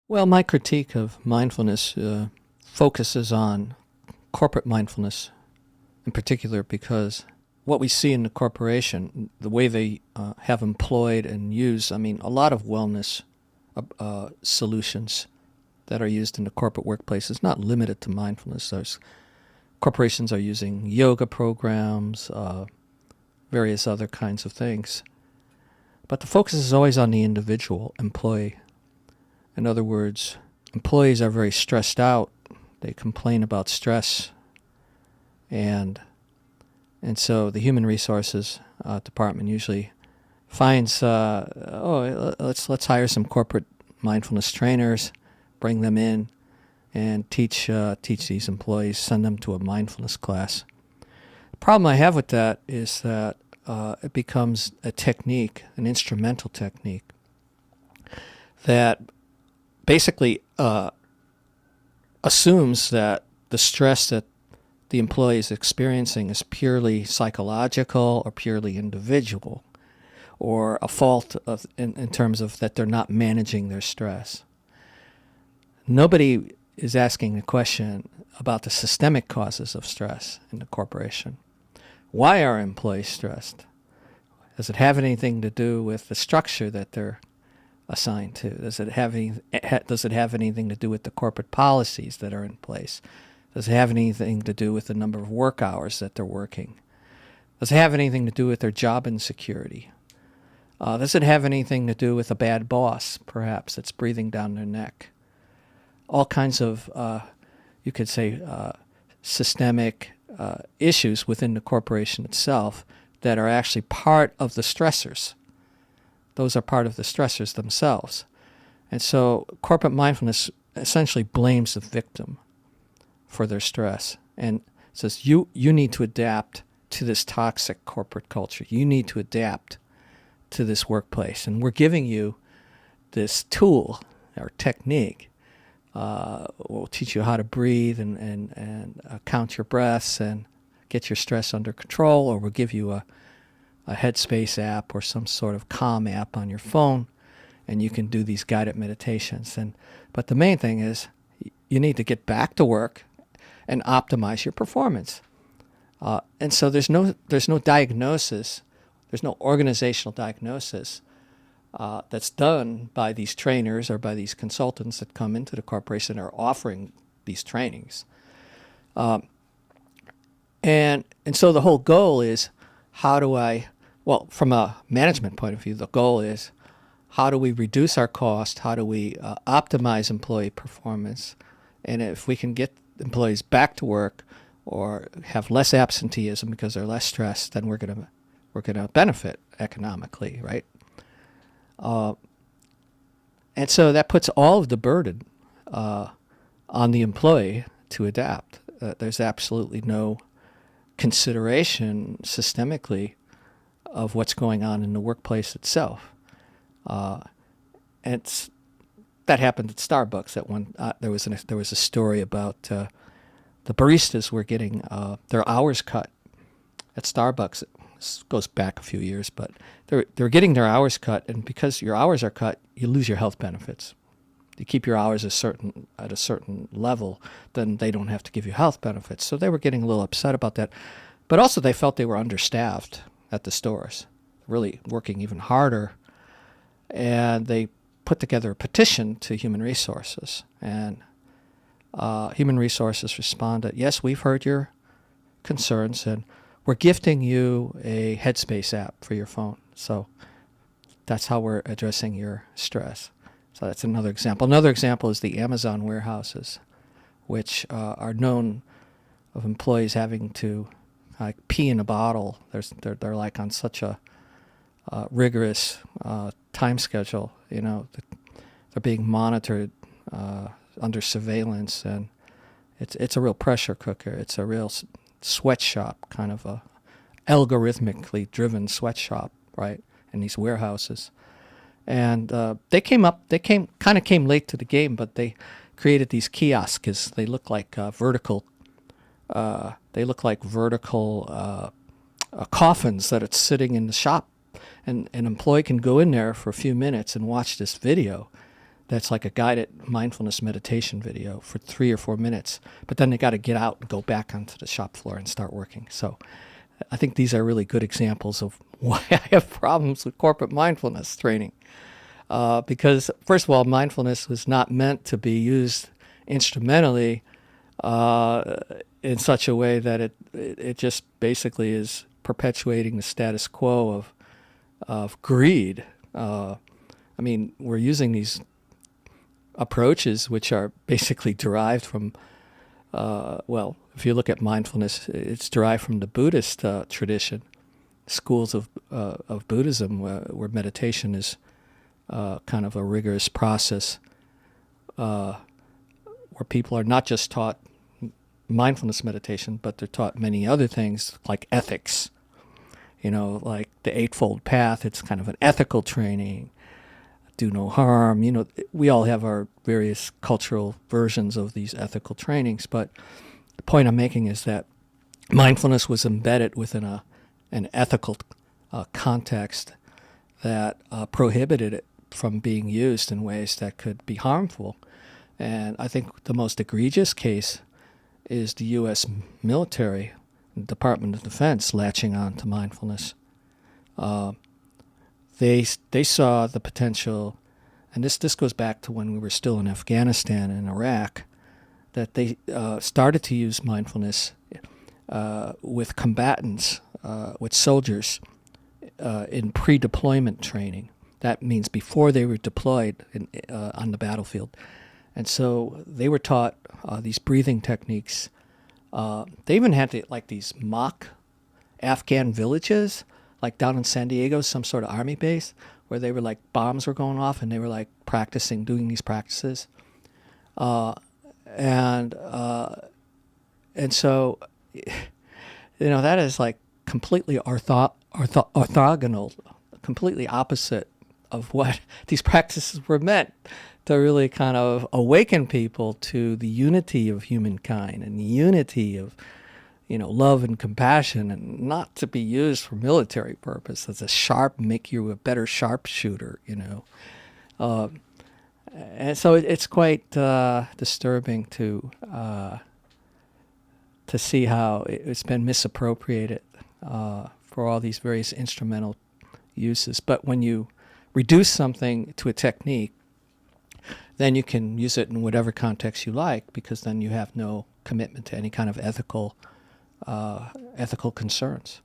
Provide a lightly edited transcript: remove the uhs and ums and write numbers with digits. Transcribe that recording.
Well, my critique of mindfulness focuses on corporate mindfulness in particular because what we see in the corporation, the way they have employed and used, a lot of wellness solutions that are used in the corporate workplace is not limited to mindfulness. Corporations are using yoga programs, various other kinds of things. But the focus is always on the individual employee. In other words, employees are very stressed out. They complain about stress, and so the human resources department usually finds, let's hire some corporate mindfulness trainers, bring them in, and teach these employees, send them to a mindfulness class. The problem I have with that is that it becomes a technique, an instrumental technique, that basically assumes that the stress that the employee is experiencing is purely psychological or purely individual, or a fault in terms of that they're not managing their stress. Nobody is asking the question about the systemic causes of stress in the corporation. Why are employees stressed? Does it have anything to do with the structure that they're assigned to? Does it have anything to do with the corporate policies that are in place? Does it have anything to do with the number of work hours that they're working? Does it have anything to do with their job insecurity? Does it have anything to do with a bad boss, perhaps, that's breathing down their neck? All kinds of, you could say, systemic issues within the corporation itself that are actually part of the stressors. Those are part of the stressors themselves. And so corporate mindfulness essentially blames the victim for their stress and says, you need to adapt to this toxic corporate culture. You need to adapt to this workplace. And we're giving you this tool or technique. We'll teach you how to breathe and count your breaths and get your stress under control, or we'll give you a Headspace app or some sort of calm app on your phone, and you can do these guided meditations. But the main thing is you need to get back to work and optimize your performance. And so there's no diagnosis, there's no organizational diagnosis that's done by these trainers or by these consultants that come into the corporation or offering these trainings. And so the whole goal is, from a management point of view, the goal is how do we reduce our cost? How do we optimize employee performance? And if we can get employees back to work or have less absenteeism because they're less stressed, then we're gonna benefit economically, right? And so that puts all of the burden on the employee to adapt. There's absolutely no consideration systemically of what's going on in the workplace itself. And that happened at Starbucks. There was a story about the baristas were getting their hours cut at Starbucks. This goes back a few years, but they're getting their hours cut, and because your hours are cut, you lose your health benefits. You keep your hours at a certain level, then they don't have to give you health benefits. So they were getting a little upset about that. But also they felt they were understaffed at the stores, really working even harder. And they put together a petition to Human Resources. And Human Resources responded, yes, we've heard your concerns, and we're gifting you a Headspace app for your phone. So that's how we're addressing your stress. So that's another example. Another example is the Amazon warehouses, which are known of employees having to pee in a bottle. They're like on such a rigorous time schedule. They're being monitored under surveillance, and it's a real pressure cooker. It's a real sweatshop, kind of a algorithmically driven sweatshop, right, in these warehouses. And they came late to the game, but they created these kiosks. They look like vertical coffins that are sitting in the shop, and an employee can go in there for a few minutes and watch this video that's like a guided mindfulness meditation video for 3 or 4 minutes, but then they got to get out and go back onto the shop floor and start working. So I think these are really good examples of why I have problems with corporate mindfulness training. Because, first of all, mindfulness was not meant to be used instrumentally in such a way that it just basically is perpetuating the status quo of greed. I mean, we're using these approaches which are basically derived from, well, if you look at mindfulness, it's derived from the Buddhist tradition, schools of Buddhism where meditation is kind of a rigorous process where people are not just taught mindfulness meditation, but they're taught many other things like ethics. Like the Eightfold Path, it's kind of an ethical training. Do no harm. We all have our various cultural versions of these ethical trainings, but the point I'm making is that mindfulness was embedded within an ethical context that prohibited it from being used in ways that could be harmful. And I think the most egregious case is the U.S. military, Department of Defense, latching on to mindfulness. They saw the potential, and this goes back to when we were still in Afghanistan and Iraq, that they started to use mindfulness with combatants, with soldiers in pre-deployment training. That means before they were deployed on the battlefield. And so they were taught these breathing techniques. They even had these mock Afghan villages, like down in San Diego, some sort of army base, where they were like bombs were going off, and they were like practicing, doing these practices. And so, that is like completely orthogonal, completely opposite of what these practices were meant to really kind of awaken people to the unity of humankind and the unity of, love and compassion, and not to be used for military purpose as make you a better sharpshooter, and so it's quite disturbing to see how it's been misappropriated for all these various instrumental uses. But when you reduce something to a technique, then you can use it in whatever context you like, because then you have no commitment to any kind of ethical concerns.